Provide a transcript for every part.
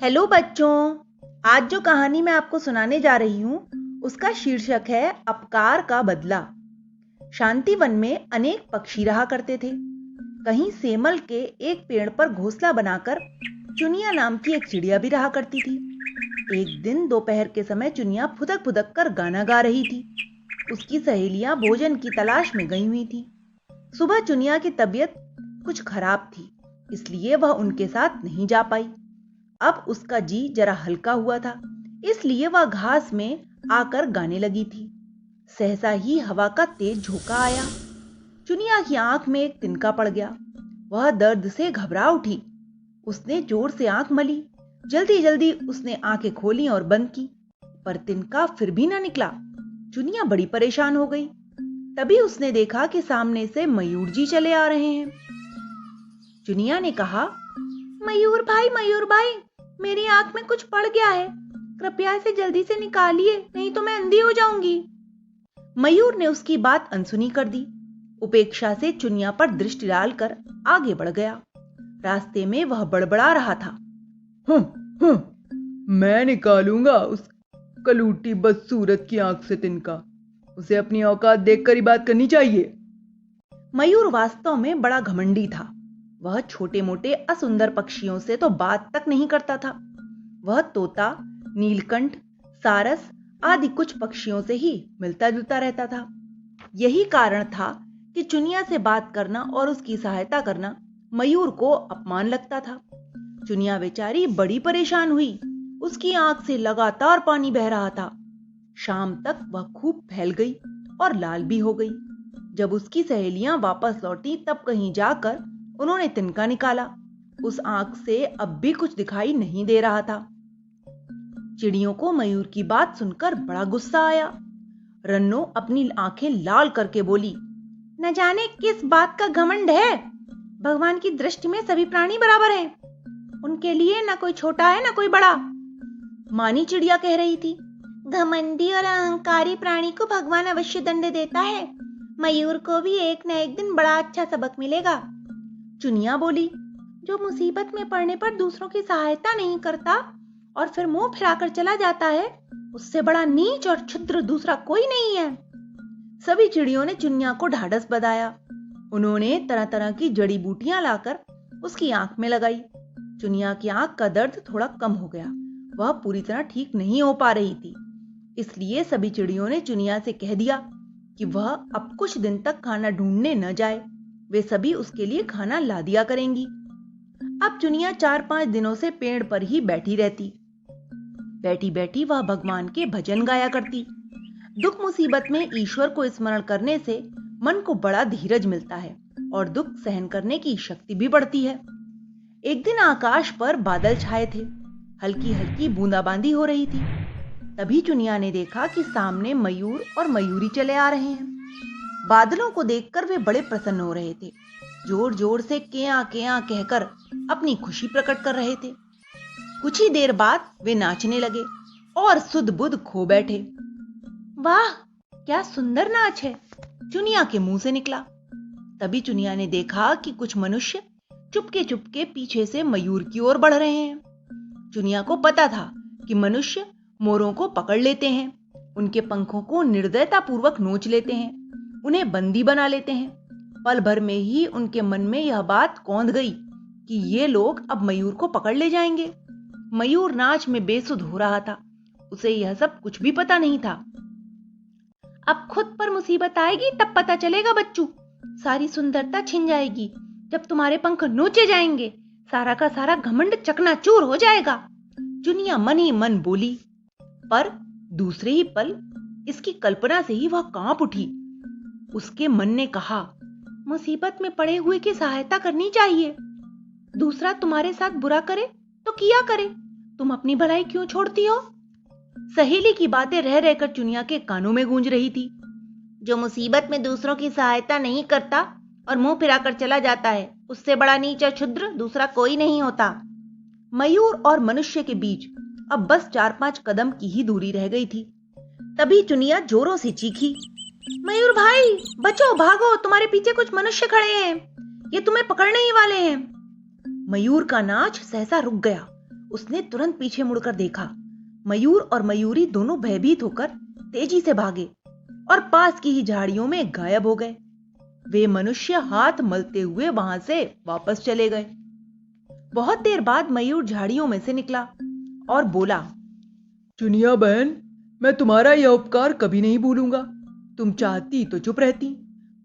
Hello बच्चों। आज जो कहानी मैं आपको सुनाने जा रही हूँ उसका शीर्षक है अपकार का बदला। शांति वन में अनेक पक्षी रहा करते थे। कहीं सेमल के एक पेड़ पर घोंसला बनाकर चुनिया नाम की एक चिड़िया भी रहा करती थी। एक दिन दोपहर के समय चुनिया फुदक फुदक कर गाना गा रही थी। उसकी सहेलियां भोजन की तलाश में गई हुई थी। सुबह चुनिया की तबीयत कुछ खराब थी, इसलिए वह उनके साथ नहीं जा पाई। अब उसका जी जरा हल्का हुआ था, इसलिए वह घास में आकर गाने लगी थी। सहसा ही हवा का तेज झोंका आया। चुनिया की आंख में एक तिनका पड़ गया। वह दर्द से घबरा उठी। उसने जोर से आंख मली। जल्दी जल्दी उसने आंखें खोली और बंद की, पर तिनका फिर भी ना निकला। चुनिया बड़ी परेशान हो गई। तभी उसने देखा कि सामने से मयूर जी चले आ रहे हैं। चुनिया ने कहा, मयूर भाई, मेरी आंख में कुछ पड़ गया है, कृपया इसे जल्दी से निकालिए, नहीं तो मैं अंधी हो जाऊंगी। मयूर ने उसकी बात अनसुनी कर दी। उपेक्षा से चुनिया पर दृष्टि डालकर आगे बढ़ गया। रास्ते में वह बड़बड़ा रहा था, मैं निकालूंगा उस कलूटी बदसूरत की आंख से तिनका। उसे अपनी औकात देखकर ही बात करनी चाहिए। मयूर वास्तव में बड़ा घमंडी था। वह छोटे मोटे असुंदर पक्षियों से तो बात तक नहीं करता था। वह तोता, नीलकंठ, सारस आदि कुछ पक्षियों से ही मिलता जुलता रहता था। यही कारण था कि चुनिया से बात करना और उसकी सहायता करना मयूर को अपमान लगता था। चुनिया बेचारी बड़ी परेशान हुई। उसकी आंख से लगातार पानी बह रहा था। शाम तक वह खूब फैल गई और लाल भी हो गई। जब उसकी सहेलियां वापस लौटी तब कहीं जाकर उन्होंने तिनका निकाला। उस आंख से अब भी कुछ दिखाई नहीं दे रहा था। चिड़ियों को मयूर की बात सुनकर बड़ा गुस्सा आया। रन्नो अपनी आंखें लाल करके बोली, न जाने किस बात का घमंड है। भगवान की दृष्टि में सभी प्राणी बराबर हैं। उनके लिए न कोई छोटा है न कोई बड़ा। मानी चिड़िया कह रही थी, घमंडी और अहंकारी प्राणी को भगवान अवश्य दंड देता है। मयूर को भी एक न एक दिन बड़ा अच्छा सबक मिलेगा। चुनिया बोली, जो मुसीबत में पड़ने पर दूसरों की सहायता नहीं करता और फिर मुंह फिराकर चला जाता है, उससे बड़ा नीच और क्षुद्र दूसरा कोई नहीं है। सभी चिड़ियों ने चुनिया को ढाढ़स बंधाया। उन्होंने तरह तरह की जड़ी बूटियां लाकर उसकी आंख में लगाई। चुनिया की आंख का दर्द थोड़ा कम हो गया। वह पूरी तरह ठीक नहीं हो पा रही थी, इसलिए सभी चिड़ियों ने चुनिया से कह दिया कि वह अब कुछ दिन तक खाना ढूंढने न जाए। वे सभी उसके लिए खाना ला दिया करेंगी। अब चुनिया 4-5 दिनों से पेड़ पर ही बैठी रहती। बैठी बैठी वह भगवान के भजन गाया करती। दुख मुसीबत में ईश्वर को स्मरण करने से मन को बड़ा धीरज मिलता है और दुख सहन करने की शक्ति भी बढ़ती है। एक दिन आकाश पर बादल छाए थे। हल्की हल्की बूंदाबांदी हो रही थी। तभी चुनिया ने देखा कि सामने मयूर और मयूरी चले आ रहे हैं। बादलों को देखकर वे बड़े प्रसन्न हो रहे थे। जोर जोर से केया केया कहकर अपनी खुशी प्रकट कर रहे थे। कुछ ही देर बाद वे नाचने लगे और सुध बुध खो बैठे। वाह, क्या सुंदर नाच है, चुनिया के मुंह से निकला। तभी चुनिया ने देखा कि कुछ मनुष्य चुपके चुपके पीछे से मयूर की ओर बढ़ रहे हैं। चुनिया को पता था कि मनुष्य मोरों को पकड़ लेते हैं, उनके पंखों को निर्दयता पूर्वक नोच लेते हैं, उन्हें बंदी बना लेते हैं। पल भर में ही उनके मन में यह बात कौंध गई कि ये लोग अब मयूर को पकड़ ले जाएंगे। मयूर नाच में बेसुध हो रहा था। उसे यह सब कुछ भी पता नहीं था। अब खुद पर मुसीबत आएगी तब पता चलेगा बच्चू। सारी सुंदरता छिन जाएगी जब तुम्हारे पंख नोचे जाएंगे। सारा का सारा घमंड चकनाचूर हो जाएगा। चुनिया मन ही मन बोली, पर दूसरे ही पल इसकी कल्पना से ही वह कांप उठी। उसके मन ने कहा, मुसीबत में पड़े हुए की सहायता करनी चाहिए। दूसरा तुम्हारे साथ बुरा करे तो किया करे, तुम अपनी भलाई क्यों छोड़ती हो? सहेली की बातें रह रहकर चुनिया के कानों में गूंज रही थी। जो मुसीबत में दूसरों की सहायता नहीं करता और मुंह फिराकर चला जाता है, उससे बड़ा नीच और क्षुद्र दूसरा कोई नहीं होता। मयूर और मनुष्य के बीच अब बस 4-5 कदम की ही दूरी रह गई थी। तभी चुनिया जोरों से चीखी, मयूर भाई, बचो, भागो, तुम्हारे पीछे कुछ मनुष्य खड़े हैं, ये तुम्हें पकड़ने ही वाले हैं। मयूर का नाच सहसा रुक गया। उसने तुरंत पीछे मुड़कर देखा। मयूर और मयूरी दोनों भयभीत होकर तेजी से भागे और पास की ही झाड़ियों में गायब हो गए। वे मनुष्य हाथ मलते हुए वहां से वापस चले गए। बहुत देर बाद मयूर झाड़ियों में से निकला और बोला, चुनिया बहन, मैं तुम्हारा यह उपकार कभी नहीं भूलूंगा। तुम चाहती तो चुप रहती,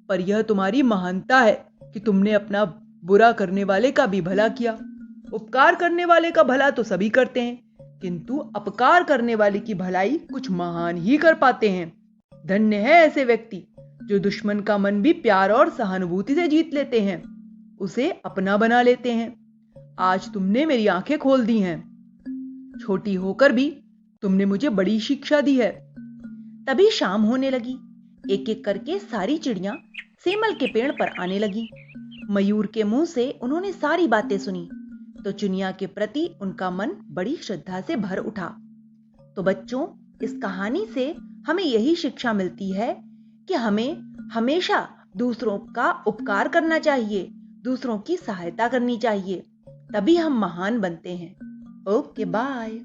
पर यह तुम्हारी महानता है कि तुमने अपना बुरा करने वाले का भी भला किया। उपकार करने वाले का भला तो सभी करते हैं, किंतु अपकार करने वाले की भलाई कुछ महान ही कर पाते हैं। धन्य है ऐसे व्यक्ति जो दुश्मन का मन भी प्यार और सहानुभूति से जीत लेते हैं, उसे अपना बना लेते हैं। आज तुमने मेरी आंखें खोल दी हैं। छोटी होकर भी तुमने मुझे बड़ी शिक्षा दी है। तभी शाम होने लगी। एक एक करके सारी चिड़ियां सेमल के पेड़ पर आने लगी। मयूर के मुंह से उन्होंने सारी बातें सुनी तो चुनिया के प्रति उनका मन बड़ी श्रद्धा से भर उठा। तो बच्चों, इस कहानी से हमें यही शिक्षा मिलती है कि हमें हमेशा दूसरों का उपकार करना चाहिए, दूसरों की सहायता करनी चाहिए, तभी हम महान बनते हैं। Okay, bye.